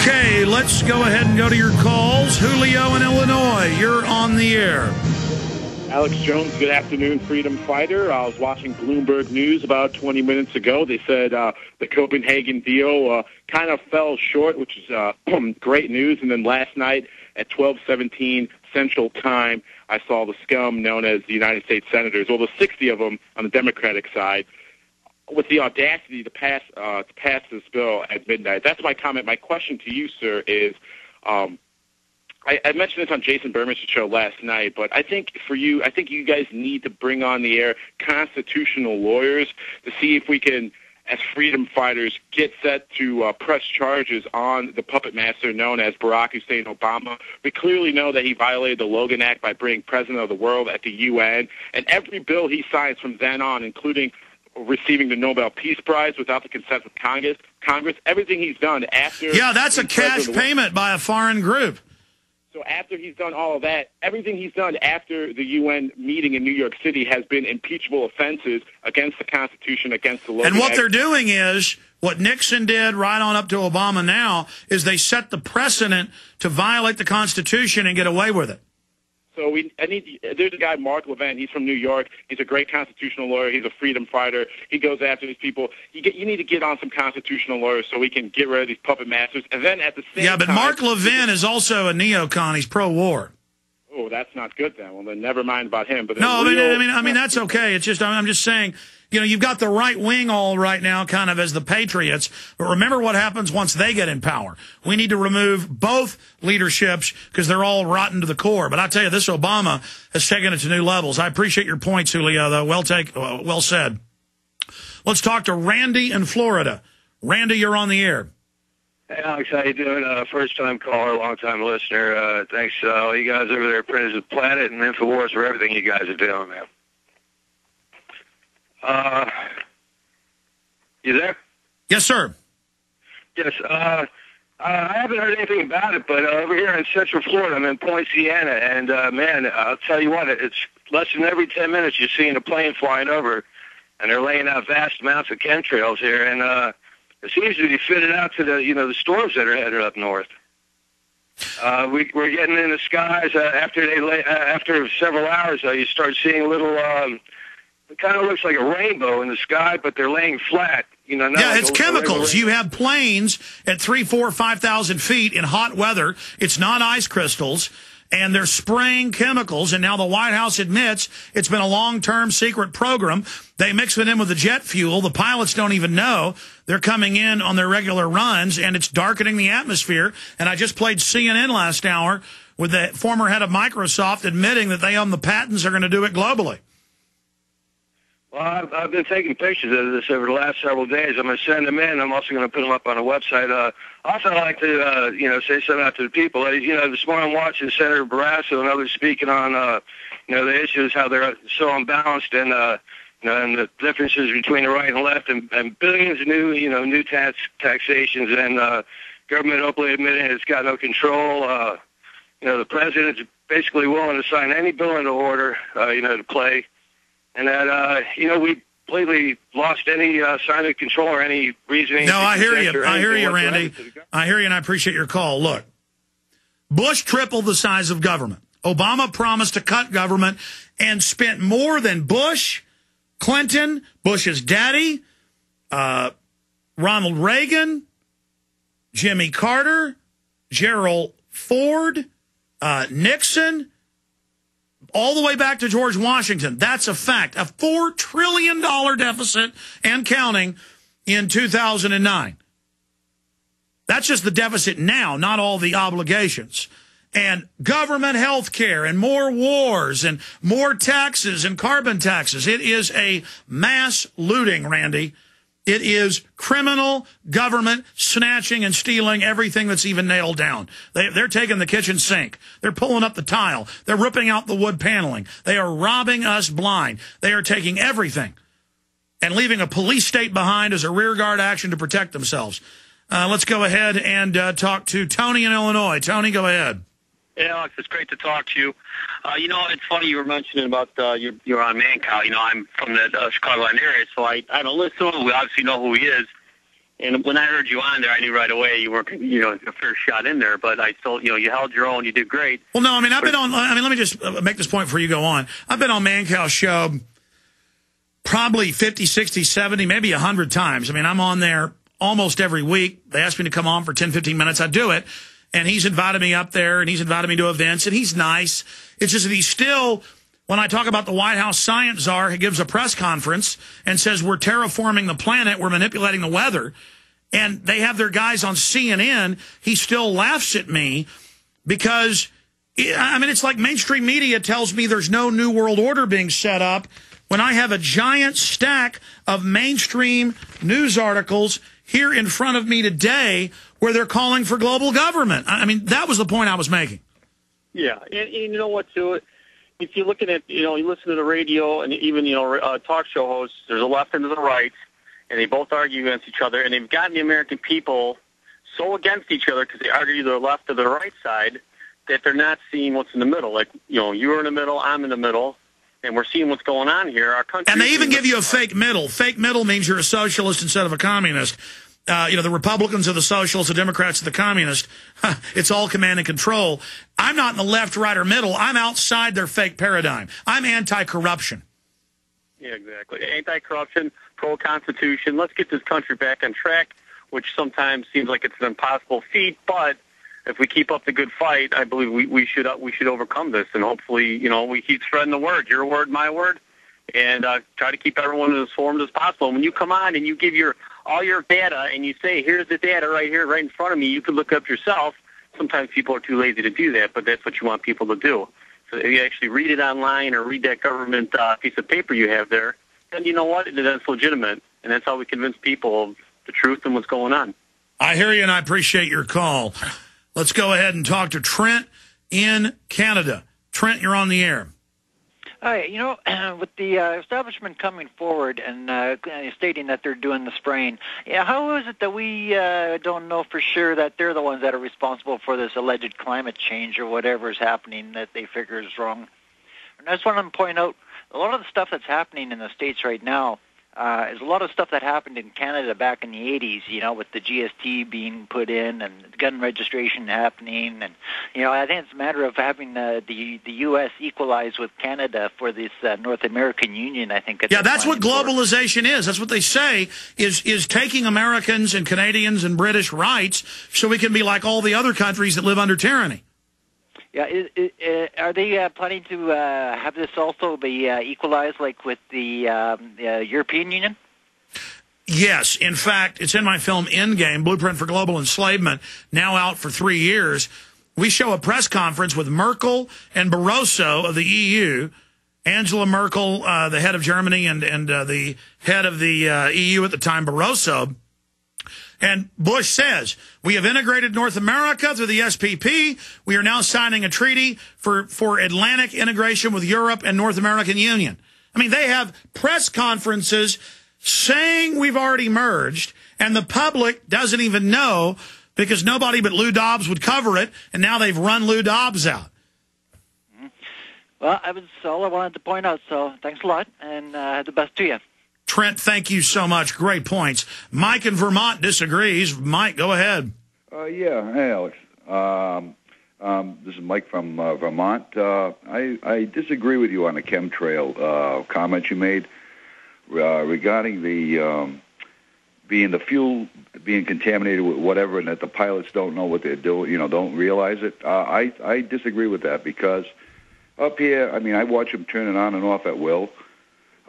Okay, let's go ahead and go to your calls. Julio in Illinois, you're on the air. Alex Jones, good afternoon, freedom fighter. I was watching Bloomberg News about 20 minutes ago. They said the Copenhagen deal kind of fell short, which is great news. And then last night at 12:17 Central Time, I saw the scum known as the United States Senators, well, the 60 of them on the Democratic side, with the audacity to pass this bill at midnight. That's my comment. My question to you, sir, is I mentioned this on Jason Berman's show last night, but I think for you, I think you guys need to bring on the air constitutional lawyers to see if we can, as freedom fighters, get set to press charges on the puppet master known as Barack Hussein Obama. We clearly know that he violated the Logan Act by being president of the world at the UN, and every bill he signs from then on, including receiving the Nobel Peace Prize without the consent of Congress, everything he's done after... Yeah, that's a cash payment by a foreign group. So after he's done all of that, everything he's done after the UN meeting in New York City has been impeachable offenses against the Constitution, against the Logan Act. And what they're doing is, what Nixon did right on up to Obama now, is they set the precedent to violate the Constitution and get away with it. So there's a guy, Mark Levin. He's from New York. He's a great constitutional lawyer. He's a freedom fighter. He goes after these people. You need to get on some constitutional lawyers so we can get rid of these puppet masters. And then at the same time... Yeah, but Mark Levin is also a neocon. He's pro-war. Oh, that's not good then. Well, then never mind about him. But no, I mean that's okay. It's just I'm just saying, you know, you've got the right wing all right now kind of as the patriots, but remember what happens once they get in power. We need to remove both leaderships because they're all rotten to the core. But I tell you, this Obama has taken it to new levels. I appreciate your points, Julio, though. Well said. Let's talk to Randy in Florida. Randy, you're on the air. Hey, Alex, how you doing? First-time caller, long-time listener. Thanks all you guys over there at Printers of the Planet and InfoWars for everything you guys are doing, man. You there? Yes, sir. Yes. I haven't heard anything about it, but over here in Central Florida, I'm in Point Siena, and, man, I'll tell you what, it's less than every 10 minutes you're seeing a plane flying over, and they're laying out vast amounts of chemtrails here, and it seems to be fitted out to the storms that are headed up north. We're getting in the skies after several hours. You start seeing little. It kind of looks like a rainbow in the sky, but they're laying flat. Yeah, like it's chemicals. You have planes at 3,000, 4,000, 5,000 feet in hot weather. It's not ice crystals. And they're spraying chemicals, and now the White House admits it's been a long-term secret program. They mix it in with the jet fuel. The pilots don't even know. They're coming in on their regular runs, and it's darkening the atmosphere. And I just played CNN last hour with the former head of Microsoft admitting that they own the patents, are going to do it globally. Well, I've been taking pictures of this over the last several days. I'm going to send them in. I'm also going to put them up on a website. Also, I'd like to, say something out to the people. This morning I'm watching Senator Barrasso and others speaking on, the issues, how they're so unbalanced and, and the differences between the right and the left and billions of new taxations and government openly admitting it's got no control. The president's basically willing to sign any bill into order, to play. And that, we completely lost any sign of control or any reasoning. No, I hear you. I hear you, Randy. I hear you, and I appreciate your call. Look, Bush tripled the size of government. Obama promised to cut government and spent more than Bush, Clinton, Bush's daddy, Ronald Reagan, Jimmy Carter, Gerald Ford, Nixon, all the way back to George Washington. That's a fact. A $4 trillion deficit and counting in 2009. That's just the deficit now, not all the obligations. And government health care and more wars and more taxes and carbon taxes. It is a mass looting, Randy. It is criminal government snatching and stealing everything that's even nailed down. They're taking the kitchen sink. They're pulling up the tile. They're ripping out the wood paneling. They are robbing us blind. They are taking everything and leaving a police state behind as a rearguard action to protect themselves. Let's go ahead and talk to Tony in Illinois. Tony, go ahead. Hey, Alex, it's great to talk to you. It's funny you were mentioning about you're on Mancow. I'm from the Chicagoland area, so I don't listen to him. We obviously know who he is. And when I heard you on there, I knew right away you weren't, a fair shot in there. But I still, you held your own. You did great. Well, no, I mean, let me just make this point before you go on. I've been on Mancow's show probably 50, 60, 70, maybe 100 times. I mean, I'm on there almost every week. They ask me to come on for 10, 15 minutes. I do it. And he's invited me up there, and he's invited me to events, and he's nice. It's just that he's still, when I talk about the White House science czar, he gives a press conference and says, we're terraforming the planet, we're manipulating the weather, and they have their guys on CNN, he still laughs at me because, I mean, it's like mainstream media tells me there's no new world order being set up when I have a giant stack of mainstream news articles here in front of me today where they're calling for global government. I mean, that was the point I was making. Yeah, and you know what, too? If you're looking at, you listen to the radio and even, talk show hosts, there's a left and there's a right, and they both argue against each other, and they've gotten the American people so against each other because they argue either the left or the right side that they're not seeing what's in the middle. Like, you're in the middle, I'm in the middle, and we're seeing what's going on here. Our country. And they even give you a fake middle. Fake middle means you're a socialist instead of a communist. The Republicans are the socialists, the Democrats are the communists. It's all command and control. I'm not in the left, right, or middle. I'm outside their fake paradigm. I'm anti-corruption. Yeah, exactly. Anti-corruption, pro-constitution. Let's get this country back on track, which sometimes seems like it's an impossible feat, but if we keep up the good fight, I believe we should overcome this, and hopefully, we keep spreading the word, your word, my word, and try to keep everyone as informed as possible. And when you come on and you give all your data and you say, here's the data right here, right in front of me, you can look up yourself. Sometimes people are too lazy to do that, but that's what you want people to do. So if you actually read it online or read that government piece of paper you have there, then you know what? That's legitimate, and that's how we convince people of the truth and what's going on. I hear you, and I appreciate your call. Let's go ahead and talk to Trent in Canada. Trent, you're on the air. Hi. With the establishment coming forward and stating that they're doing the spraying, how is it that we don't know for sure that they're the ones that are responsible for this alleged climate change or whatever is happening that they figure is wrong? And I just want to point out, a lot of the stuff that's happening in the States right now is a lot of stuff that happened in Canada back in the 80s, with the GST being put in and gun registration happening. And, I think it's a matter of having the U.S. equalize with Canada for this North American Union, I think. Yeah, that's what globalization is. That's what they say, is taking Americans and Canadians and British rights so we can be like all the other countries that live under tyranny. Yeah, are they planning to have this also be equalized like with the European Union? Yes. In fact, it's in my film Endgame, Blueprint for Global Enslavement, now out for 3 years. We show a press conference with Merkel and Barroso of the EU, Angela Merkel, the head of Germany, and the head of the EU at the time, Barroso. And Bush says, we have integrated North America through the SPP. We are now signing a treaty for Atlantic integration with Europe and North American Union. I mean, they have press conferences saying we've already merged, and the public doesn't even know because nobody but Lou Dobbs would cover it, and now they've run Lou Dobbs out. Well, that was all I wanted to point out, so thanks a lot, and the best to you. Trent, thank you so much. Great points. Mike in Vermont disagrees. Mike, go ahead. Yeah. Hey, Alex. This is Mike from Vermont. I disagree with you on the chemtrail comment you made regarding the fuel being contaminated with whatever, and that the pilots don't know what they're doing, don't realize it. I disagree with that because up here, I mean, I watch them turn it on and off at will.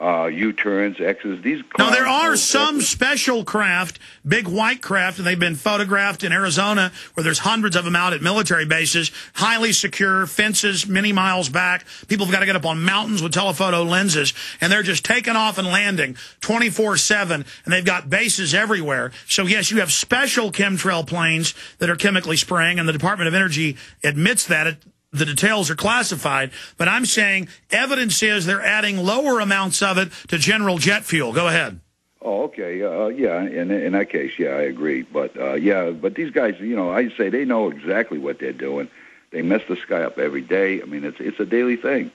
U-turns, X's, these cars. Now, there are some special craft, big white craft, and they've been photographed in Arizona where there's hundreds of them out at military bases, highly secure, fences many miles back. People have got to get up on mountains with telephoto lenses, and they're just taking off and landing 24/7, and they've got bases everywhere. So, yes, you have special chemtrail planes that are chemically spraying, and the Department of Energy admits that. The details are classified, but I'm saying evidence is they're adding lower amounts of it to general jet fuel. Go ahead. Oh, okay. Yeah, in that case, yeah, I agree. But, but these guys, I say they know exactly what they're doing. They mess the sky up every day. I mean, it's a daily thing.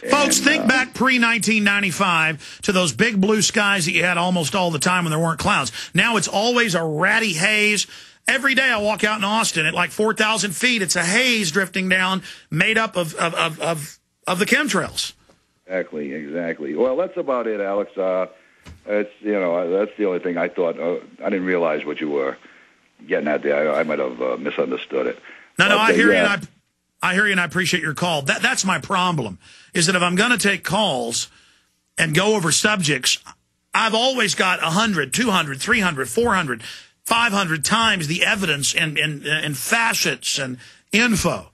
Folks, think back pre-1995 to those big blue skies that you had almost all the time when there weren't clouds. Now it's always a ratty haze. Every day I walk out in Austin at like 4,000 feet. It's a haze drifting down made up of the chemtrails. Exactly. Well, that's about it, Alex. That's the only thing I thought. I didn't realize what you were getting at there. I might have misunderstood it. No, I hear you, and I hear you, and I appreciate your call. That's my problem, is that if I'm going to take calls and go over subjects, I've always got 100, 200, 300, 400, 500 times the evidence and facets and info.